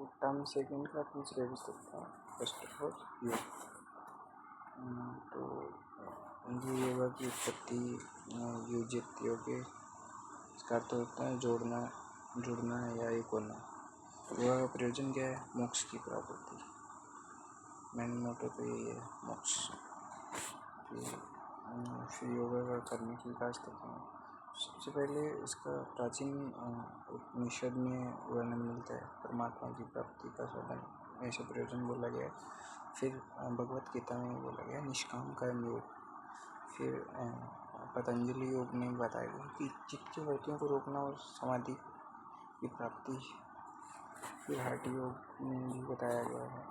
वो term second का तीसरे भी सकता है। फर्स्ट ऑफ ऑल योग। तो हिंदू योगा की उत्पत्ति युजित योग के इसका अर्थ होता है जोड़ना, जुड़ना या एक होना। योगा का प्रयोजन क्या है? मोक्ष की प्राप्ति। मेन मोटो तो यही है, मोक्ष। फिर योगा का करने की खास तरीके हैं। सबसे पहले इसका प्राचीन उपनिषद में वर्णन मिलता है, परमात्मा की प्राप्ति का साधन ऐसे प्रयोजन बोला गया है। फिर भगवत गीता में बोला गया निष्काम कर्म योग। फिर पतंजलि योग में बताया गया कि चित्त की वृत्तियों को रोकना और समाधि की प्राप्ति। फिर हठ योग में भी बताया गया है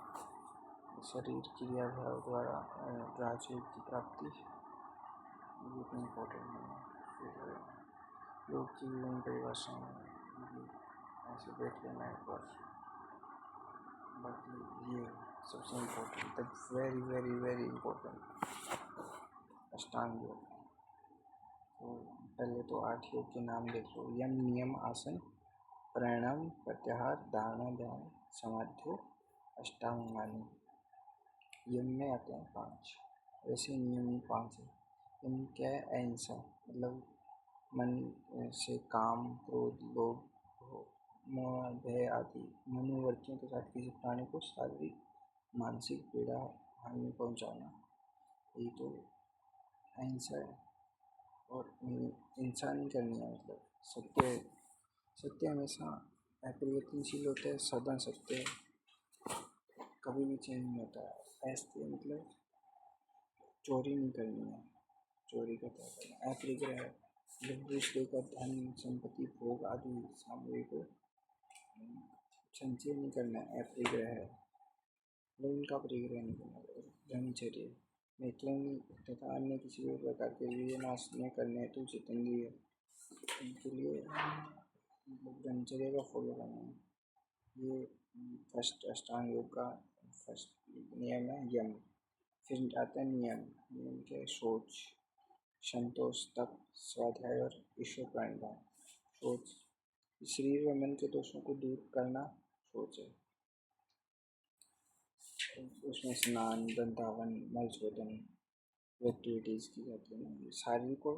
शरीर क्रियाभाव द्वारा राजयोग की प्राप्ति, ये इतना इम्पोर्टेंट नहीं है। फिर योग की विभिन्न परिभाषाएँ ऐसे देख लेना एक बार। बाकी ये सबसे important, the very very very important अष्टांग योग। तो पहले तो 8 योग के नाम देख लो। यम नियम आसन प्राणायाम प्रत्याहार धारणा ध्यान समाधि अष्टांगानी। यम में आते हैं 5, वैसे नियम ही 5 है। यम क्या है? अहिंसा, मतलब मन से काम क्रोध लोभ मोह भय आदि मनोवृत्तियों के साथ किसी प्राणी को शारीरिक मानसिक पीड़ा हानि पहुंचाना, यही तो अहिंसा है। और हिंसा नहीं करनी है, मतलब सत्य हमेशा अपरिवर्तनशील होता है, सदा सत्य कभी भी चेंज नहीं होता है। ऐसे मतलब चोरी नहीं करनी है, चोरी का क्या करना। अपरिग्रह मतलब दूसरे का धन संपत्ति भोग आदि सामग्री को संचय नहीं करना है। अपरिग्रह है मतलब उनका परिग्रह नहीं करना। ब्रह्मचर्य मैथुन तथा अन्य किसी भी प्रकार के विनाश न करने हेतु चेतन है, उनके लिए ब्रह्मचर्य का फॉलो करना है। ये फर्स्ट अष्टांग योग का फर्स्ट नियम है यम। फिर आता है नियम क्या है? शौच, संतोष, तप, स्वाध्याय और ईश्वर प्रणिधान। शौच शरीर व मन के दोषों को दूर करना शौच है। उसमें स्नान दंतावन मल शोधन एक्टिविटीज़ की जाती है। शारीरिक को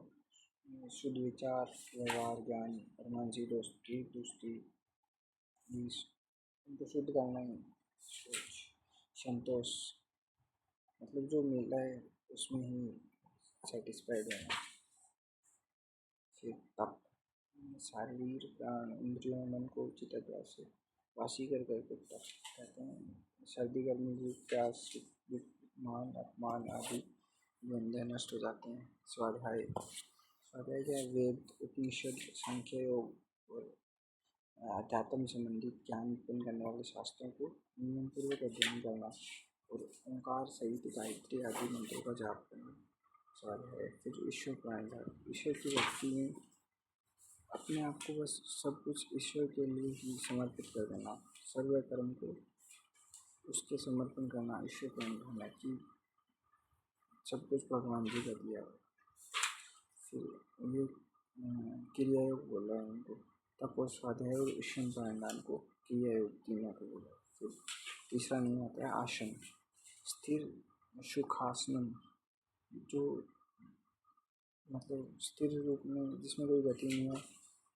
शुद्ध विचार व्यवहार ज्ञान और मानसिक दुष्टि उनको शुद्ध करना ही शौच। संतोष मतलब जो मिला है उसमें ही सेटिस्फाइड है। फिर तप शारीर प्राण इंद्रियों मन को उचित अभ्यास से वासी कर करके तप कहते हैं। सर्दी गर्मी की प्यास मान अपमान आदि द्वंद्व नष्ट हो जाते हैं। स्वाध्याय क्या है? वेद उपनिषद सांख्य योग और अध्यात्म संबंधित ज्ञान उत्पन्न करने वाले शास्त्रों को नियमपूर्वक अध्ययन करना और ओंकार सहित गायत्री आदि मंत्रों का जाप करना स्वाध्याय। फिर ईश्वर प्रणिधान ईश्वर की भक्ति में अपने आप को बस सब कुछ ईश्वर के लिए ही समर्पित कर देना, सर्व कर्म को उसके समर्पण करना ईश्वर प्रणिधान है कि सब कुछ भगवान जी का दिया। फिर ये क्रिया योग बोला है उनको, तप स्वाध्याय और ईश्वर प्रणिधान को क्रिया योग तीनों को बोला। फिर तीसरा नियम आता है आसन, स्थिर सुखासन, जो मतलब स्थिर रूप में जिसमें कोई गति नहीं है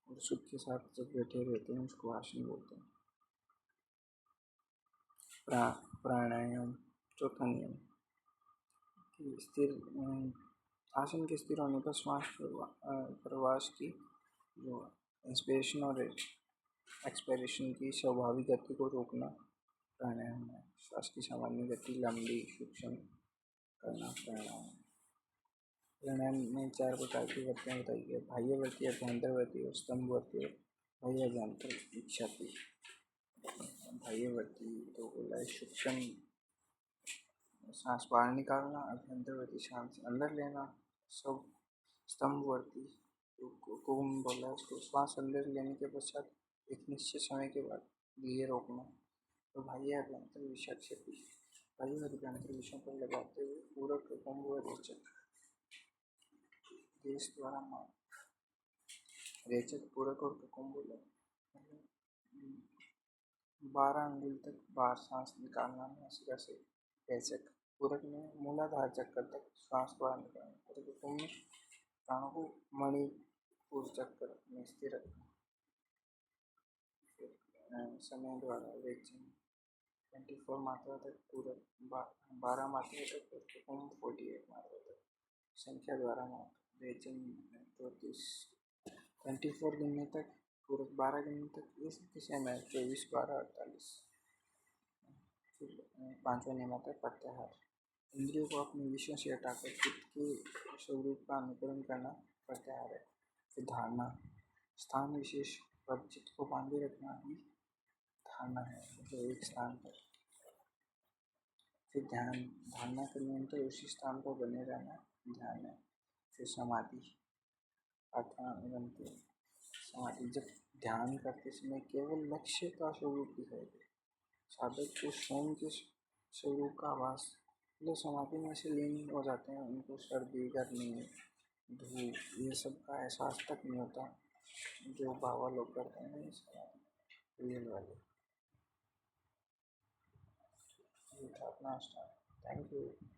और सुख के साथ जब बैठे रहते हैं उसको आसन बोलते हैं। प्राणायाम चौथा नियम कि स्थिर आसन के स्थिर होने पर श्वास प्रवास की जो इंस्पिरेशन और एक्सपिरेशन की स्वाभाविक गति को रोकना प्राणायाम है। श्वास की सामान्य गति लंबी सूक्ष्म करना प्राणायाम। प्राणायाम में 4 प्रकार की वृत्तियाँ बताई गई, बाह्य वृत्ति, अभ्यंतर वृत्ति और स्तंभ वृत्ति और बाह्य अभ्यंतर इच्छाति। बाह्य वृत्ति तो बोला है सूक्ष्म सांस बाहर निकालना, अभ्यंतर वृत्ति सांस अंदर लेना, सब स्तंभ वृत्ति को बोला है उसको श्वास अंदर लेने के पश्चात एक निश्चित समय के बाद धीरे रोकना। तो बाह्य अभ्यंतर विषाक्षति बाह्य अभ्यंतर विषयों पर लगाते हुए पूरक कुंभ व रेचक देश द्वारा मान रेचक पूरक और कुंभ 12 अंगुल तक बाहर सांस निकालना नासिका से रेचक। पूरक में मूलाधार चक्कर तक श्वास बाहर निकालना। पूरक में प्राणों को मणिपुर चक्कर में स्थिर रखना। समय द्वारा रेचन 24 मात्रा तक पूरक, 12 मात्रा तक पूरक, 48 मात्रा तक। संख्या द्वारा माप रेचन 34, 24 गिनने तक पूरक, 12 गिनने तक इस दिशा में 24, 12, 48। फिर 5वां नियम आता है प्रत्याहार। इंद्रियों को अपने विषयों से हटाकर चित्त के स्वरूप का अनुकरण करना प्रत्याहार है। फिर धारणा, स्थान विशेष पर चित्त को बांधे रखना ही धारणा है, जो एक स्थान पर। फिर ध्यान, धारणा के निरंतर उसी स्थान पर बने रहना ध्यान है। फिर समाधि, 8वां समाधि, जब ध्यान करते समय केवल लक्ष्य का स्वरूप दिखाई दे, साधक को स्वयं के स्वरूप का आभास। जो समाधि में से लीन हो जाते हैं उनको सर्दी, गर्मी, धूप ये सब का एहसास तक नहीं होता, जो बाबा लोग करते हैं रियल वाले। ये था अपना स्टार्ट। Thank you.